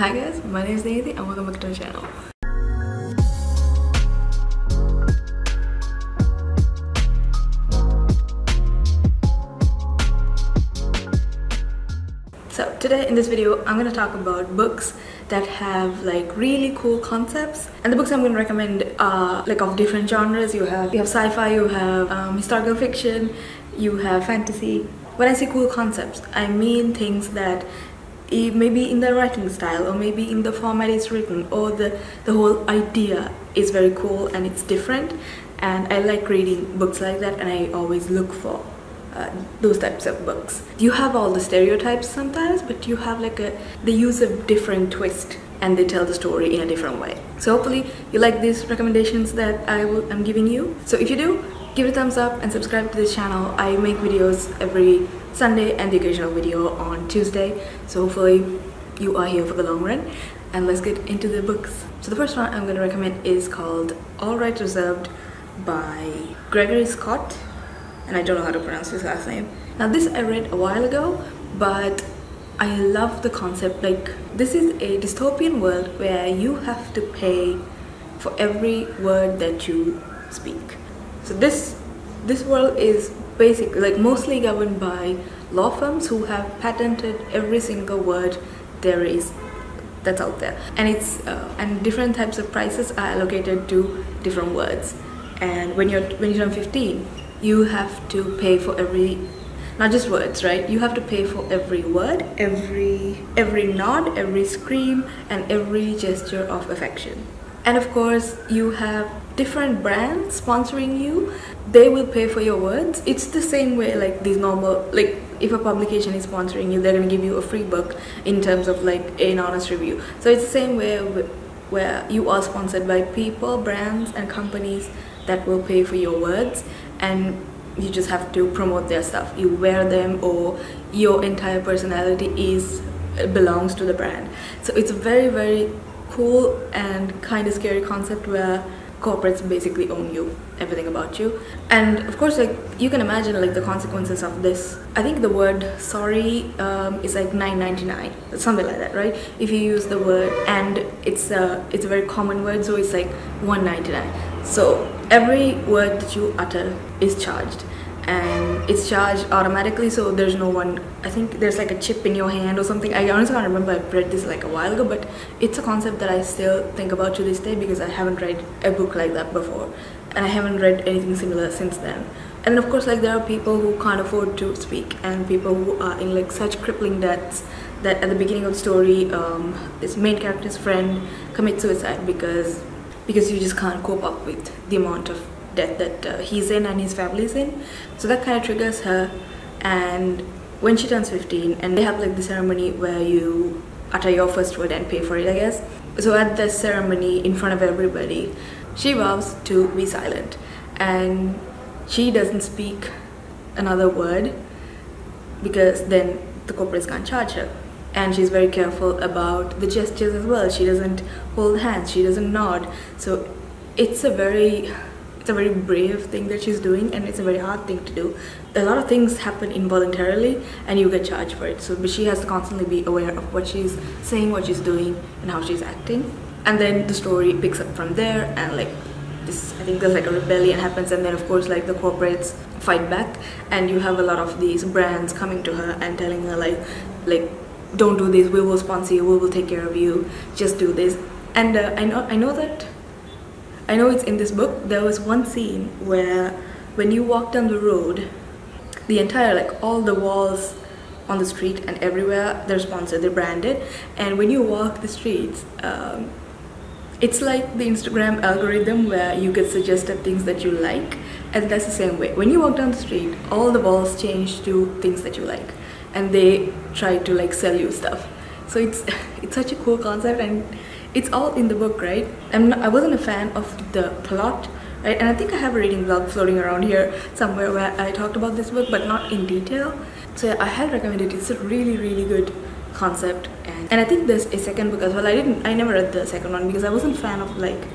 Hi guys, my name is Nithi and welcome back to my channel. So today in this video I'm going to talk about books that have like really cool concepts, and the books I'm going to recommend are like of different genres. You have sci-fi, you have historical fiction, you have fantasy. When I say cool concepts, I mean things that maybe in the writing style or maybe in the format it's written, or the whole idea is very cool and it's different, and I like reading books like that, and I always look for those types of books. You have all the stereotypes sometimes, but you have like they use a different twist and they tell the story in a different way. So hopefully you like these recommendations that I'm giving you. So if you do, give it a thumbs up and subscribe to this channel. I make videos every Sunday and the occasional video on Tuesday, so hopefully you are here for the long run, and let's get into the books. So the first one I'm going to recommend is called All Rights Reserved by Gregory Scott, and I don't know how to pronounce his last name. Now this I read a while ago, but I love the concept. Like, this is a dystopian world where you have to pay for every word that you speak. So this world is basically like mostly governed by law firms who have patented every single word there is that's out there, and it's and different types of prices are allocated to different words. And when you turn 15, you have to pay for every, not just words, right? You have to pay for every word, every nod, every scream, and every gesture of affection. And of course you have different brands sponsoring you. They will pay for your words. It's the same way like these normal, like if a publication is sponsoring you, they're going to give you a free book in terms of like an honest review. So it's the same way where you are sponsored by people, brands and companies that will pay for your words, and you just have to promote their stuff. You wear them, or your entire personality belongs to the brand. So it's a very, very cool and kind of scary concept where corporates basically own you, everything about you. And of course, like, you can imagine like the consequences of this. I think the word sorry is like $9.99, something like that, right? If you use the word, and it's a very common word, so it's like $1.99. So every word that you utter is charged, and it's charged automatically. So there's no one, I think there's like a chip in your hand or something. I honestly can't remember. I read this like a while ago, but it's a concept that I still think about to this day, because I haven't read a book like that before, and I haven't read anything similar since then. And of course, like, there are people who can't afford to speak, and people who are in like such crippling debts that at the beginning of the story, this main character's friend commits suicide because you just can't cope up with the amount of debt that he's in and his family's in. So that kind of triggers her, and when she turns 15, and they have like the ceremony where you utter your first word and pay for it, I guess. So at the ceremony, in front of everybody, she vows to be silent, and she doesn't speak another word because then the corporates can't charge her. And she's very careful about the gestures as well. She doesn't hold hands, she doesn't nod. So it's a very brave thing that she's doing, and it's a very hard thing to do. A lot of things happen involuntarily and you get charged for it. So but she has to constantly be aware of what she's saying, what she's doing, and how she's acting. And then the story picks up from there, and like this, I think there's like a rebellion happens, and then of course like the corporates fight back, and you have a lot of these brands coming to her and telling her like don't do this, we will sponsor you, we will take care of you, just do this. And I know it's in this book. There was one scene where when you walk down the road, the entire, like, all the walls on the street and everywhere, they're sponsored, they're branded, and when you walk the streets, it's like the Instagram algorithm where you get suggested things that you like, and that's the same way. When you walk down the street, all the walls change to things that you like, and they try to like sell you stuff. So it's such a cool concept, and it's all in the book, right? I wasn't a fan of the plot, right? And I think I have a reading blog floating around here somewhere where I talked about this book, but not in detail. So yeah, I highly recommend it. It's a really, really good concept, and I think there's a second book as well. I never read the second one because I wasn't a fan of like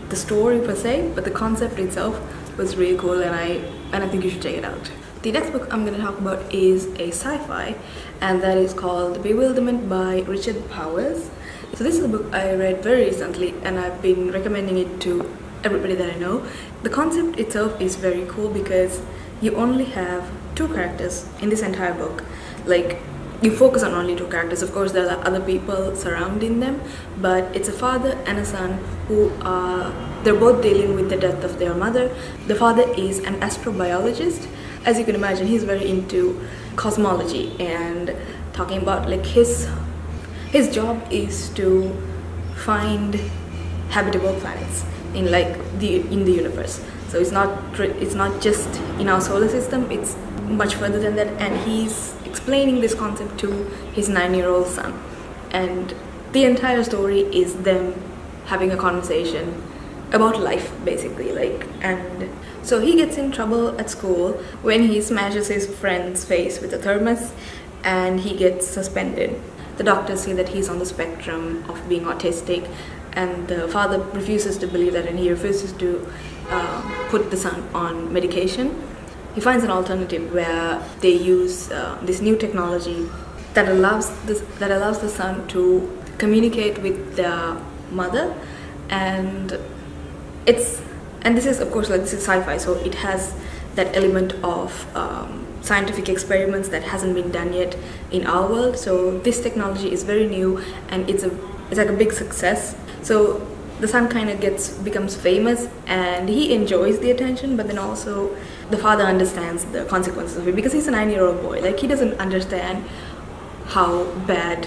the story per se, but the concept itself was really cool, and I think you should check it out. The next book I'm going to talk about is a sci-fi, and that is called Bewilderment by Richard Powers. So this is a book I read very recently and I've been recommending it to everybody that I know. The concept itself is very cool because you only have two characters in this entire book. Like, you focus on only two characters. Of course, there are other people surrounding them, but it's a father and a son who are, they're both dealing with the death of their mother. The father is an astrobiologist. As you can imagine, he's very into cosmology and talking about like his job is to find habitable planets in the universe. So it's not just in our solar system, it's much further than that, and he's explaining this concept to his 9-year-old son, and the entire story is them having a conversation about life basically. And so he gets in trouble at school when he smashes his friend's face with a thermos and he gets suspended. The doctors say that he's on the spectrum of being autistic, and the father refuses to believe that, and he refuses to put the son on medication. He finds an alternative where they use this new technology that allows the son to communicate with their mother, and this is, of course, like, this is sci-fi, so it has that element of scientific experiments that hasn't been done yet in our world. So this technology is very new and it's like a big success. So the son kind of becomes famous and he enjoys the attention, but then also the father understands the consequences of it because he's a 9-year-old boy. Like, he doesn't understand how bad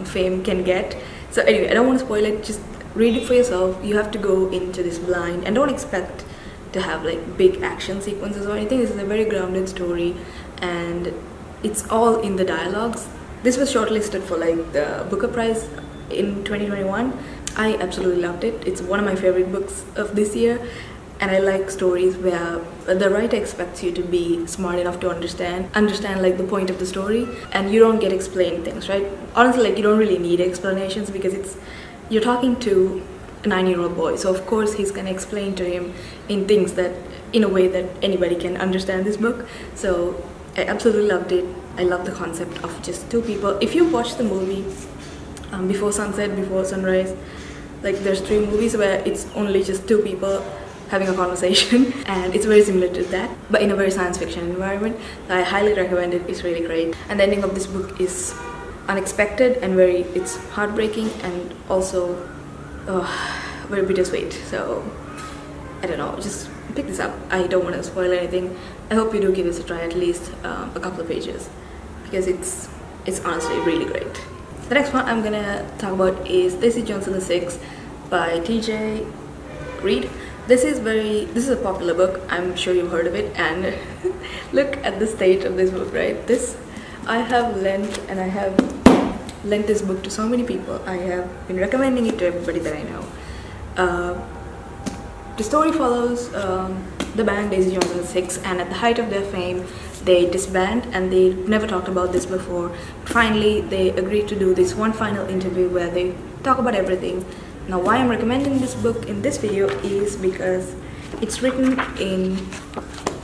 fame can get. So anyway, I don't want to spoil it, just read it for yourself. You have to go into this blind and don't expect to have like big action sequences or anything. This is a very grounded story and it's all in the dialogues. This was shortlisted for like the Booker Prize in 2021. I absolutely loved it. It's one of my favorite books of this year, and I like stories where the writer expects you to be smart enough to understand like the point of the story, and you don't get explained things, right? Honestly, like, you don't really need explanations because you're talking to a 9-year-old boy, so of course he's gonna explain to him in a way that anybody can understand this book. So I absolutely loved it. I love the concept of just two people. If you watch the movie Before Sunset, Before Sunrise, like, there's 3 movies where it's only just two people having a conversation and it's very similar to that, but in a very science fiction environment. I highly recommend it. It's really great, and the ending of this book is unexpected and it's heartbreaking and also very bittersweet. So I don't know, just pick this up. I don't want to spoil anything. I hope you do give this a try, at least a couple of pages, because it's honestly really great. The next one I'm gonna talk about is This Is Johnson the Sixth by T.J. Reid. This is a popular book. I'm sure you've heard of it, and look at the state of this book, right? I have lent this book to so many people. I have been recommending it to everybody that I know. The story follows the band Daisy Jones and the Six, and at the height of their fame they disband, and they never talked about this before. Finally they agreed to do this one final interview where they talk about everything. Now, why I'm recommending this book in this video is because it's written in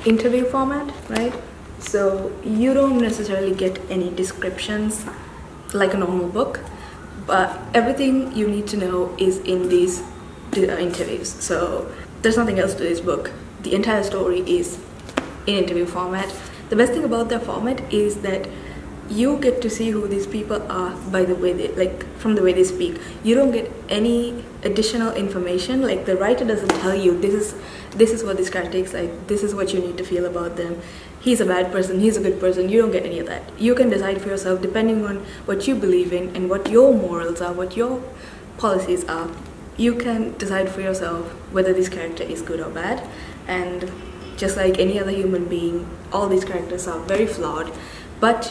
interview format, right? So you don't necessarily get any descriptions like a normal book, but everything you need to know is in these interviews. So there's nothing else to this book. The entire story is in interview format. The best thing about their format is that you get to see who these people are by the way from the way they speak. You don't get any additional information. Like, the writer doesn't tell you this is what this character is like, this is what you need to feel about them, he's a bad person, he's a good person. You don't get any of that. You can decide for yourself, depending on what you believe in and what your morals are, what your policies are. You can decide for yourself whether this character is good or bad. And just like any other human being, all these characters are very flawed, but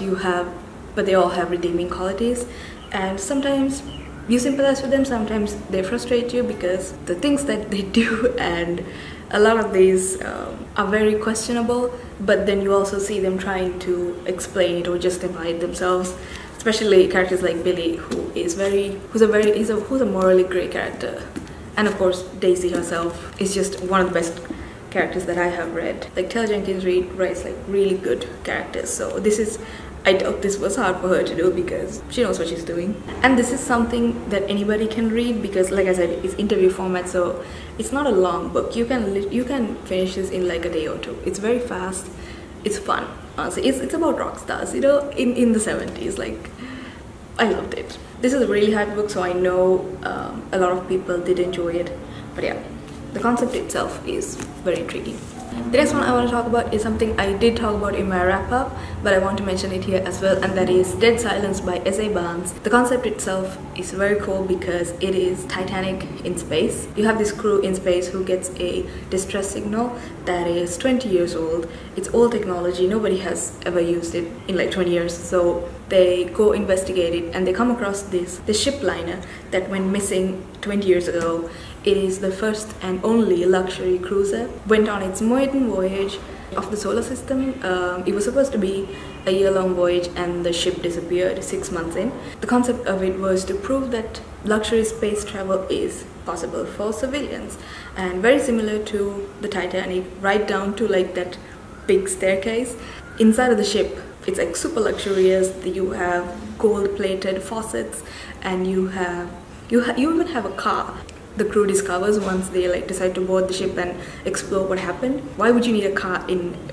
they all have redeeming qualities, and sometimes you sympathize with them, sometimes they frustrate you because the things that they do, and a lot of these are very questionable, but then you also see them trying to explain it or justify it themselves, especially characters like Billy, who's a morally great character. And of course Daisy herself is just one of the best characters that I have read. Like, Taylor Jenkins Reid writes like really good characters, so this is I doubt this was hard for her to do because she knows what she's doing. And this is something that anybody can read because, like I said, it's interview format, so it's not a long book. You can finish this in like a day or two. It's very fast. It's fun. Honestly, it's about rock stars, you know, in the 70s. Like, I loved it. This is a really hype book, so I know a lot of people did enjoy it. But yeah, the concept itself is very intriguing. The next one I want to talk about is something I did talk about in my wrap-up, but I want to mention it here as well, and that is Dead Silence by S.A. Barnes. The concept itself is very cool because it is Titanic in space. You have this crew in space who gets a distress signal that is 20 years old. It's old technology, nobody has ever used it in like 20 years, so they go investigate it and they come across this ship liner that went missing 20 years ago. It is the first and only luxury cruiser. Went on its maiden voyage of the solar system. It was supposed to be a year-long voyage and the ship disappeared 6 months in. The concept of it was to prove that luxury space travel is possible for civilians, and very similar to the Titanic, right down to like that big staircase. Inside of the ship, it's like super luxurious. You have gold-plated faucets, and you even have a car. The crew discovers once they like decide to board the ship and explore what happened. Why would you need a car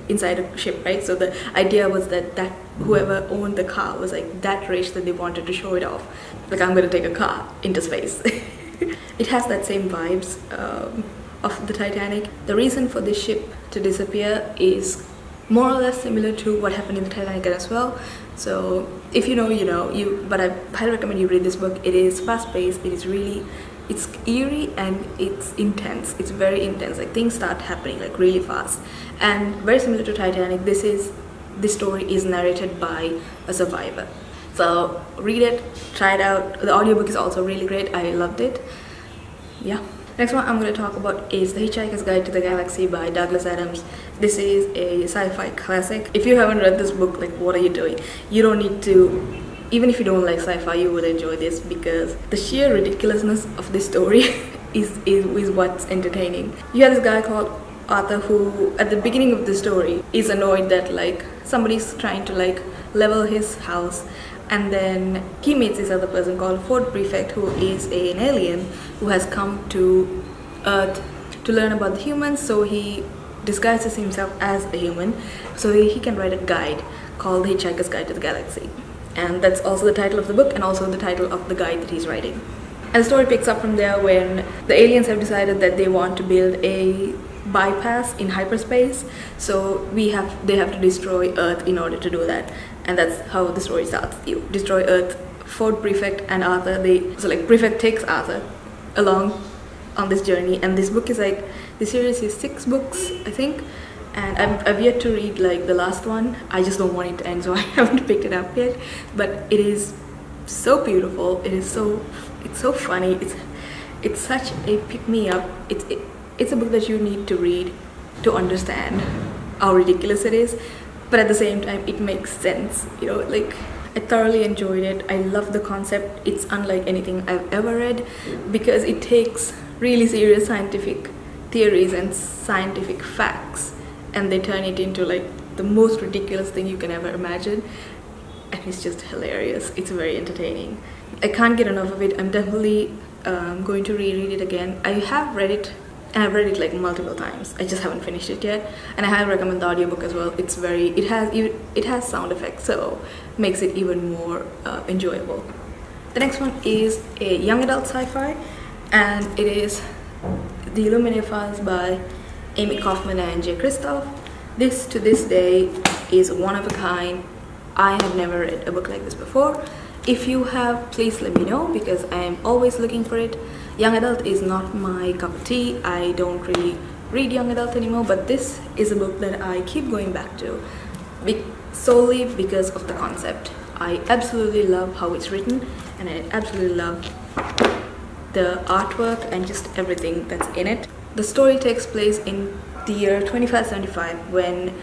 inside a ship, right? So the idea was that whoever owned the car was like that rich that they wanted to show it off. Like, I'm gonna take a car into space. It has that same vibes of the Titanic. The reason for this ship to disappear is more or less similar to what happened in the Titanic as well. So if you know, you know. But I highly recommend you read this book. It is fast-paced. It's eerie and it's intense. It's very intense. Like, things start happening like really fast, and very similar to Titanic. This story is narrated by a survivor. So read it, try it out. The audiobook is also really great. I loved it. Yeah. Next one I'm going to talk about is The Hitchhiker's Guide to the Galaxy by Douglas Adams. This is a sci-fi classic. If you haven't read this book, like, what are you doing? You don't need to. Even if you don't like sci-fi, you will enjoy this because the sheer ridiculousness of this story is what's entertaining. You have this guy called Arthur who, at the beginning of the story, is annoyed that like somebody's trying to like level his house, and then he meets this other person called Ford Prefect, who is an alien who has come to Earth to learn about the humans. So he disguises himself as a human so he can write a guide called The Hitchhiker's Guide to the Galaxy. And that's also the title of the book and also the title of the guide that he's writing. And the story picks up from there when the aliens have decided that they want to build a bypass in hyperspace. So they have to destroy Earth in order to do that. And that's how the story starts. You destroy Earth. Ford Prefect and Arthur, so like Prefect takes Arthur along on this journey. And this book is like, the series is 6 books, I think. And I've yet to read like the last one. I just don't want it to end, so I haven't picked it up yet. But it is so beautiful. It's so funny. It's such a pick-me-up. It's a book that you need to read to understand how ridiculous it is, but at the same time it makes sense. You know, like, I thoroughly enjoyed it. I love the concept. It's unlike anything I've ever read because it takes really serious scientific theories and scientific facts, and they turn it into like the most ridiculous thing you can ever imagine, and it's just hilarious. It's very entertaining. I can't get enough of it. I'm definitely going to reread it again. I have read it, and I've read it like multiple times. I just haven't finished it yet, and I highly recommend the audiobook as well. It has sound effects, so makes it even more enjoyable. The next one is a young adult sci-fi, and it is The Illuminae Files by Amy Kaufman and Jay Kristoff. This, to this day, is one of a kind. I have never read a book like this before. If you have, please let me know because I am always looking for it. Young adult is not my cup of tea. I don't really read young adult anymore, but this is a book that I keep going back to solely because of the concept. I absolutely love how it's written, and I absolutely love the artwork and just everything that's in it. The story takes place in the year 2575 when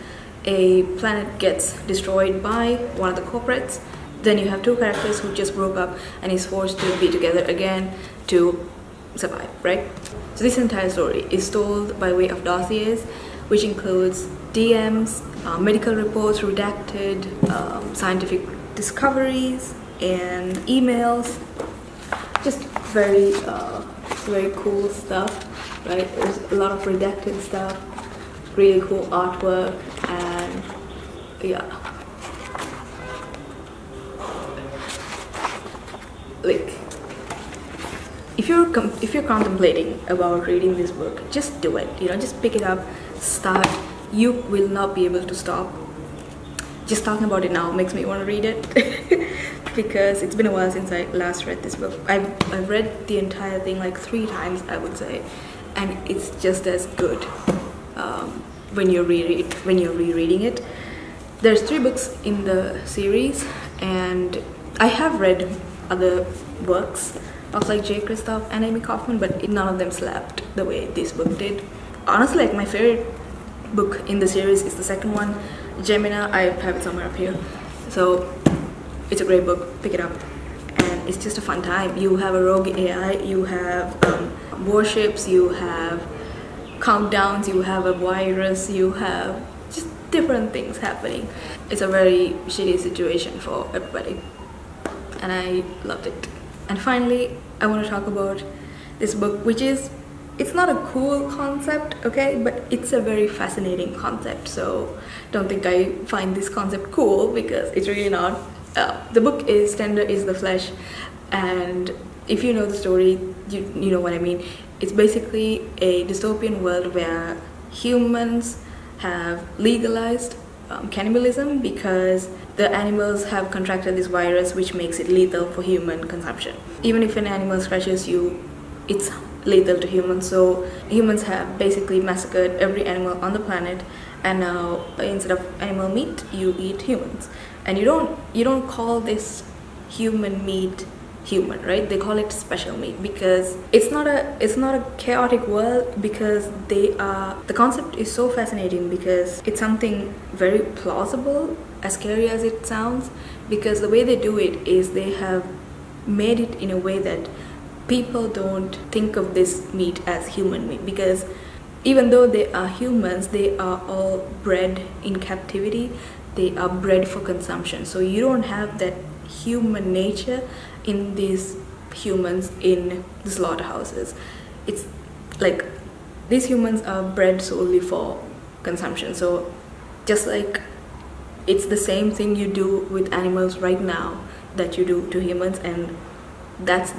a planet gets destroyed by one of the corporates. Then you have 2 characters who just broke up and is forced to be together again to survive, right? So this entire story is told by way of dossiers, which includes DMs, medical reports, redacted, scientific discoveries, and emails. Just very cool stuff, right? There's a lot of redacted stuff, really cool artwork, and yeah, like if you're contemplating about reading this book, just do it. You know, just pick it up, start. You will not be able to stop. Just talking about it now makes me want to read it because it's been a while since I last read this book. I've read the entire thing like 3 times, I would say, and it's just as good when you're rereading it. There's 3 books in the series, and I have read other works of like J. Kristoff and Amy Kaufman, but none of them slapped the way this book did. Honestly, like my favorite book in the series is the second one, Gemina. I have it somewhere up here. So it's a great book, pick it up, and it's just a fun time. You have a rogue AI, you have warships, you have countdowns, you have a virus, you have just different things happening. It's a very shitty situation for everybody, and I loved it. And finally, I want to talk about this book, which is, it's not a cool concept, okay, but it's a very fascinating concept. So don't think I find this concept cool, because it's really not. The book is Tender is the Flesh, and if you know the story, you know what I mean. It's basically a dystopian world where humans have legalized cannibalism because the animals have contracted this virus which makes it lethal for human consumption. Even if an animal scratches you, it's lethal to humans. So humans have basically massacred every animal on the planet, and now instead of animal meat, you eat humans. And you don't call this human meat human, right? They call it special meat because it's not a chaotic world, because the concept is so fascinating because it's something very plausible, as scary as it sounds, because the way they do it is they have made it in a way that people don't think of this meat as human meat, because even though they are humans, they are all bred in captivity. They are bred for consumption, so you don't have that human nature in these humans in the slaughterhouses. It's like these humans are bred solely for consumption. So just like it's the same thing you do with animals right now that you do to humans, and that's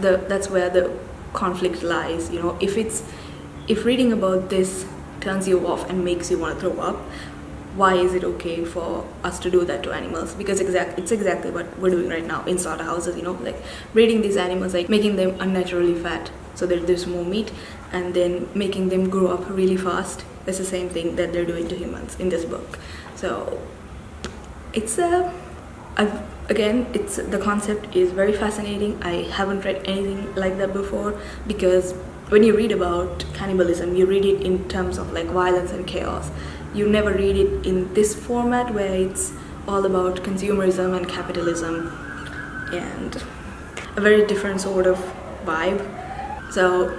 where the conflict lies. You know, if reading about this turns you off and makes you want to throw up, why is it okay for us to do that to animals? Because it's exactly what we're doing right now in slaughterhouses, you know, like breeding these animals, like making them unnaturally fat so that there's more meat, and then making them grow up really fast. It's the same thing that they're doing to humans in this book. So it's again, the concept is very fascinating. I haven't read anything like that before, because when you read about cannibalism, you read it in terms of like violence and chaos. You never read it in this format where it's all about consumerism and capitalism and a very different sort of vibe. So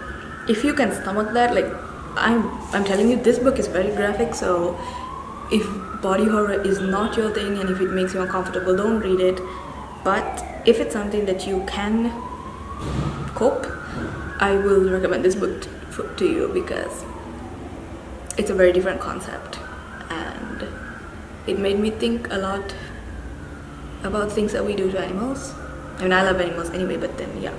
if you can stomach that, like I'm telling you, this book is very graphic. So if body horror is not your thing and if it makes you uncomfortable, don't read it. But if it's something that you can cope, I will recommend this book to you, because it's a very different concept, and it made me think a lot about things that we do to animals. I mean, I love animals anyway, but then yeah.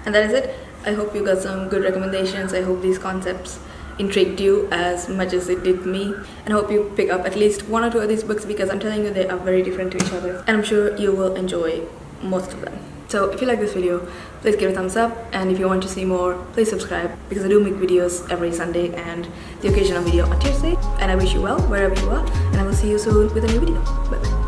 And that is it. I hope you got some good recommendations. I hope these concepts intrigued you as much as it did me, and I hope you pick up at least 1 or 2 of these books, because I'm telling you, they are very different to each other, and I'm sure you will enjoy most of them. So if you like this video, please give it a thumbs up, and if you want to see more, please subscribe, because I do make videos every Sunday and the occasional video on Tuesday. And I wish you well wherever you are, and I will see you soon with a new video. Bye bye.